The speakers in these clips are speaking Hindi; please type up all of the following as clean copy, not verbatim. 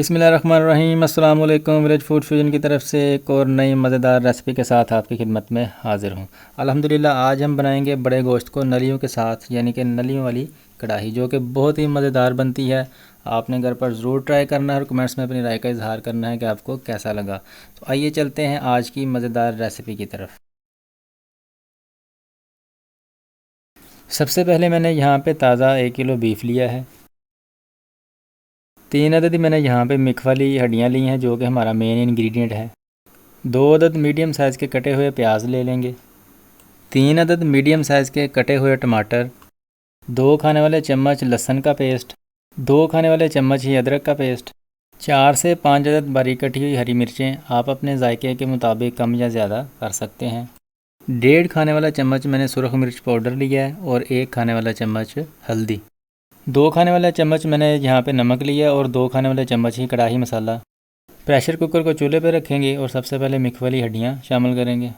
बिस्मिल्लाहिर्रहमानिर्रहीम। अस्सलाम वालेकुम। विलेज फूड फ्यूजन की तरफ से एक और नई मज़ेदार रेसिपी के साथ आपकी खिदमत में हाज़िर हूँ। अल्हम्दुलिल्लाह आज हम बनाएंगे बड़े गोश्त को नलियों के साथ, यानी कि नलियों वाली कढ़ाई, जो कि बहुत ही मज़ेदार बनती है। आपने घर पर ज़रूर ट्राई करना है और कमेंट्स में अपनी राय का इजहार करना है कि आपको कैसा लगा। तो आइए चलते हैं आज की मज़ेदार रेसिपी की तरफ। सबसे पहले मैंने यहाँ पर ताज़ा 1 किलो बीफ लिया है। 3 अदद मैंने यहाँ पे मिक्स वाली हड्डियाँ ली हैं, जो कि हमारा मेन इंग्रेडिएंट है। 2 अदद मीडियम साइज़ के कटे हुए प्याज ले लेंगे। 3 अदद मीडियम साइज़ के कटे हुए टमाटर। 2 खाने वाले चम्मच लहसुन का पेस्ट। 2 खाने वाले चम्मच ही अदरक का पेस्ट। 4 से 5 अदद बारीक कटी हुई हरी मिर्चें, आप अपने जायके के मुताबिक कम या ज़्यादा कर सकते हैं। 1.5 खाने वाला चम्मच मैंने सुरख मिर्च पाउडर लिया है और 1 खाने वाला चम्मच हल्दी। 2 खाने वाले चम्मच मैंने यहाँ पे नमक लिया और 2 खाने वाले चम्मच ही कढ़ाई मसाला। प्रेशर कुकर को चूल्हे पे रखेंगे और सबसे पहले मिक्स वाली हड्डियाँ शामिल करेंगे।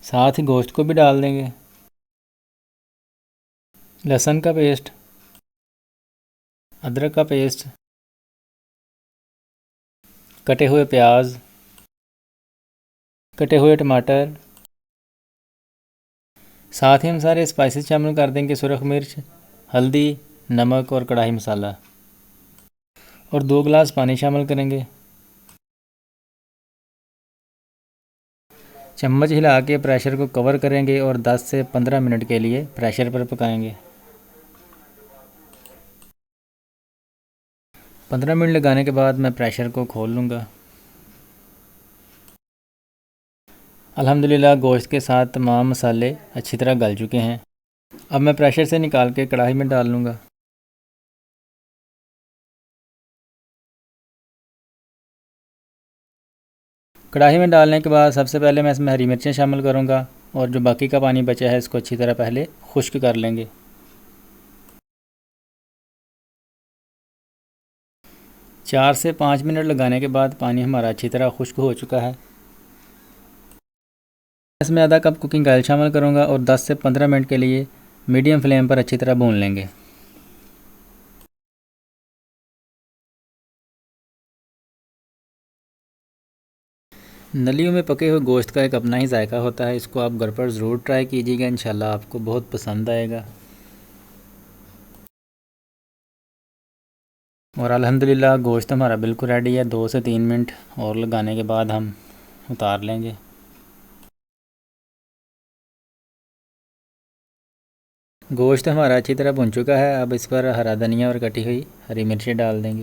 साथ ही गोश्त को भी डाल देंगे। लहसुन का पेस्ट, अदरक का पेस्ट, कटे हुए प्याज, कटे हुए टमाटर। साथ ही हम सारे स्पाइसेस शामिल कर देंगे, सुरख मिर्च, हल्दी, नमक और कढ़ाई मसाला, और 2 गिलास पानी शामिल करेंगे। चम्मच हिला के प्रेशर को कवर करेंगे और 10 से 15 मिनट के लिए प्रेशर पर पकाएंगे। 15 मिनट लगाने के बाद मैं प्रेशर को खोल लूँगा। अल्हम्दुलिल्लाह गोश्त के साथ तमाम मसाले अच्छी तरह गल चुके हैं। अब मैं प्रेशर से निकाल के कढ़ाई में डाल लूँगा। कढ़ाई में डालने के बाद सबसे पहले मैं इसमें हरी मिर्चें शामिल करूँगा और जो बाकी का पानी बचा है इसको अच्छी तरह पहले खुश्क कर लेंगे। चार से 5 मिनट लगाने के बाद पानी हमारा अच्छी तरह खुश्क हो चुका है। इसमें आधा कप कुकिंग ऑयल शामिल करूँगा और 10 से 15 मिनट के लिए मीडियम फ्लेम पर अच्छी तरह भून लेंगे। नलियों में पके हुए गोश्त का एक अपना ही जायका होता है, इसको आप घर पर ज़रूर ट्राई कीजिएगा, इंशाल्लाह आपको बहुत पसंद आएगा। और अल्हम्दुलिल्लाह गोश्त हमारा बिल्कुल रेडी है। 2 से 3 मिनट और लगाने के बाद हम उतार लेंगे। गोश्त हमारा अच्छी तरह भुन चुका है। अब इस पर हरा धनिया और कटी हुई हरी मिर्चें डाल देंगे।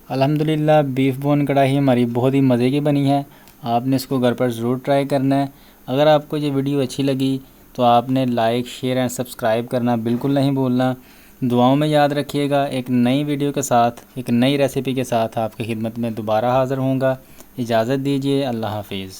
अल्हम्दुलिल्लाह बीफ बोन कढ़ाई हमारी बहुत ही मज़े की बनी है। आपने इसको घर पर ज़रूर ट्राई करना है। अगर आपको ये वीडियो अच्छी लगी तो आपने लाइक, शेयर एंड सब्सक्राइब करना बिल्कुल नहीं भूलना। दुआओं में याद रखिएगा। एक नई वीडियो के साथ, एक नई रेसिपी के साथ आपकी खिदमत में दोबारा हाज़िर होऊंगा। इजाज़त दीजिए। अल्लाह हाफिज़।